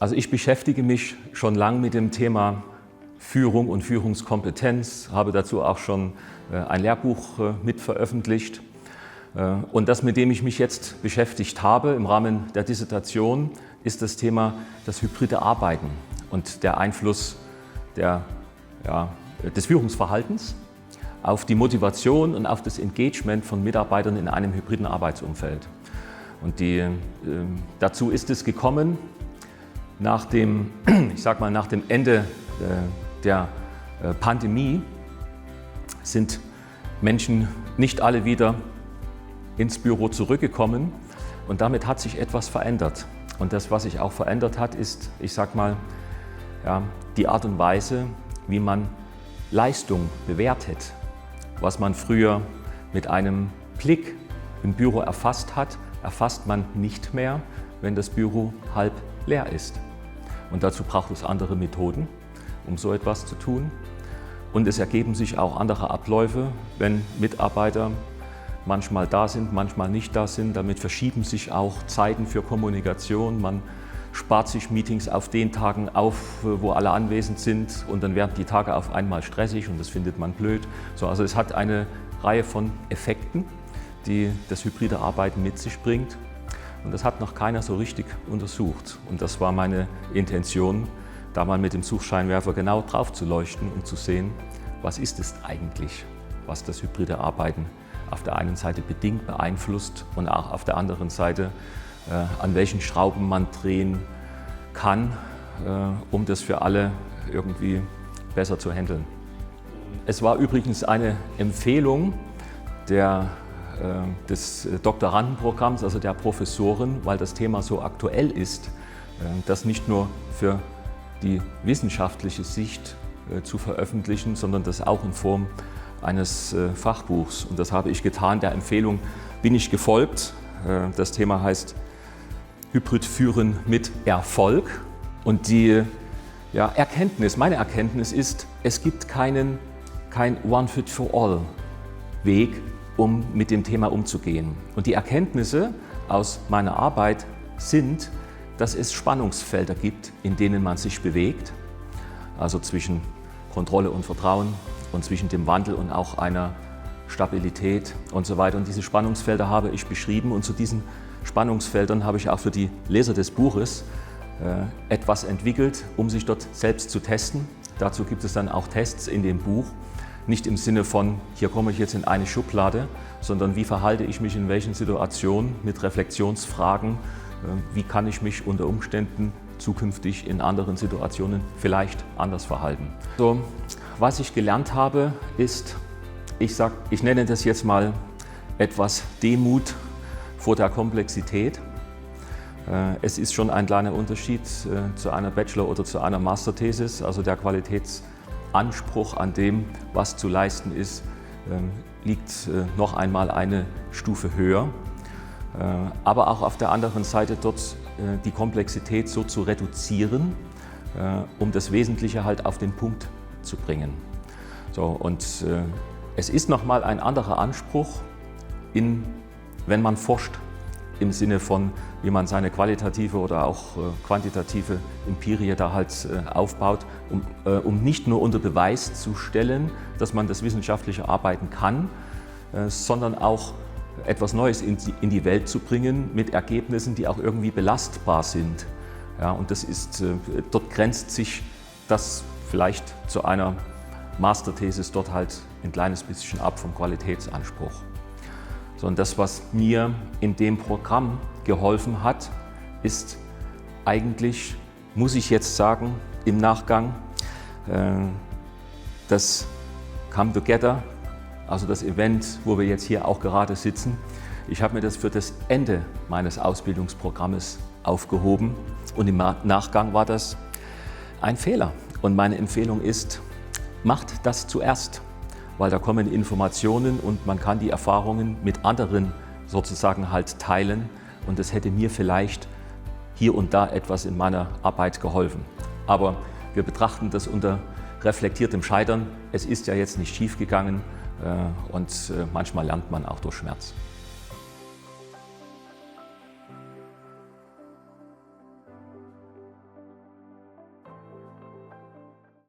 Also ich beschäftige mich schon lange mit dem Thema Führung und Führungskompetenz, habe dazu auch schon ein Lehrbuch mit veröffentlicht. Und das, mit dem ich mich jetzt beschäftigt habe im Rahmen der Dissertation, ist das Thema das hybride Arbeiten und der Einfluss des Führungsverhaltens auf die Motivation und auf das Engagement von Mitarbeitern in einem hybriden Arbeitsumfeld. Und dazu ist es gekommen, nach dem Ende der Pandemie sind Menschen nicht alle wieder ins Büro zurückgekommen und damit hat sich etwas verändert. Und das, was sich auch verändert hat, ist, die Art und Weise, wie man Leistung bewertet. Was man früher mit einem Blick im Büro erfasst hat, erfasst man nicht mehr, wenn das Büro halb leer ist. Und dazu braucht es andere Methoden, um so etwas zu tun. Und es ergeben sich auch andere Abläufe, wenn Mitarbeiter manchmal da sind, manchmal nicht da sind. Damit verschieben sich auch Zeiten für Kommunikation. Man spart sich Meetings auf den Tagen auf, wo alle anwesend sind, und dann werden die Tage auf einmal stressig und das findet man blöd. Also es hat eine Reihe von Effekten, die das hybride Arbeiten mit sich bringt. Und das hat noch keiner so richtig untersucht. Und das war meine Intention, da mal mit dem Suchscheinwerfer genau drauf zu leuchten und zu sehen, was ist es eigentlich, was das hybride Arbeiten auf der einen Seite bedingt beeinflusst und auch auf der anderen Seite, an welchen Schrauben man drehen kann, um das für alle irgendwie besser zu handeln. Es war übrigens eine Empfehlung des Doktorandenprogramms, also der Professoren, weil das Thema so aktuell ist, das nicht nur für die wissenschaftliche Sicht zu veröffentlichen, sondern das auch in Form eines Fachbuchs. Und das habe ich getan. Der Empfehlung bin ich gefolgt. Das Thema heißt Hybrid führen mit Erfolg. Und meine Erkenntnis ist, es gibt kein One-Fit-for-All-Weg, um mit dem Thema umzugehen. Und die Erkenntnisse aus meiner Arbeit sind, dass es Spannungsfelder gibt, in denen man sich bewegt, also zwischen Kontrolle und Vertrauen und zwischen dem Wandel und auch einer Stabilität und so weiter. Und diese Spannungsfelder habe ich beschrieben, und zu diesen Spannungsfeldern habe ich auch für die Leser des Buches etwas entwickelt, um sich dort selbst zu testen. Dazu gibt es dann auch Tests in dem Buch. Nicht im Sinne von, hier komme ich jetzt in eine Schublade, sondern wie verhalte ich mich in welchen Situationen mit Reflexionsfragen, wie kann ich mich unter Umständen zukünftig in anderen Situationen vielleicht anders verhalten. So, was ich gelernt habe, ist, ich nenne das jetzt mal etwas Demut vor der Komplexität. Es ist schon ein kleiner Unterschied zu einer Bachelor- oder zu einer Masterthesis, also der Qualitätsanspruch an dem, was zu leisten ist, liegt noch einmal eine Stufe höher. Aber auch auf der anderen Seite dort die Komplexität so zu reduzieren, um das Wesentliche halt auf den Punkt zu bringen. Es ist nochmal ein anderer Anspruch, wenn man forscht, im Sinne von, wie man seine qualitative oder auch quantitative Empirie da halt aufbaut, um nicht nur unter Beweis zu stellen, dass man das wissenschaftliche Arbeiten kann, sondern auch etwas Neues in die Welt zu bringen mit Ergebnissen, die auch irgendwie belastbar sind. Ja, und dort grenzt sich das vielleicht zu einer Masterthesis dort halt ein kleines bisschen ab vom Qualitätsanspruch. Und das, was mir in dem Programm geholfen hat, ist eigentlich, muss ich jetzt sagen, im Nachgang, das Come Together, also das Event, wo wir jetzt hier auch gerade sitzen. Ich habe mir das für das Ende meines Ausbildungsprogrammes aufgehoben, und im Nachgang war das ein Fehler. Und meine Empfehlung ist, macht das zuerst, weil da kommen Informationen und man kann die Erfahrungen mit anderen sozusagen halt teilen, und das hätte mir vielleicht hier und da etwas in meiner Arbeit geholfen. Aber wir betrachten das unter reflektiertem Scheitern. Es ist ja jetzt nicht schief gegangen, und manchmal lernt man auch durch Schmerz.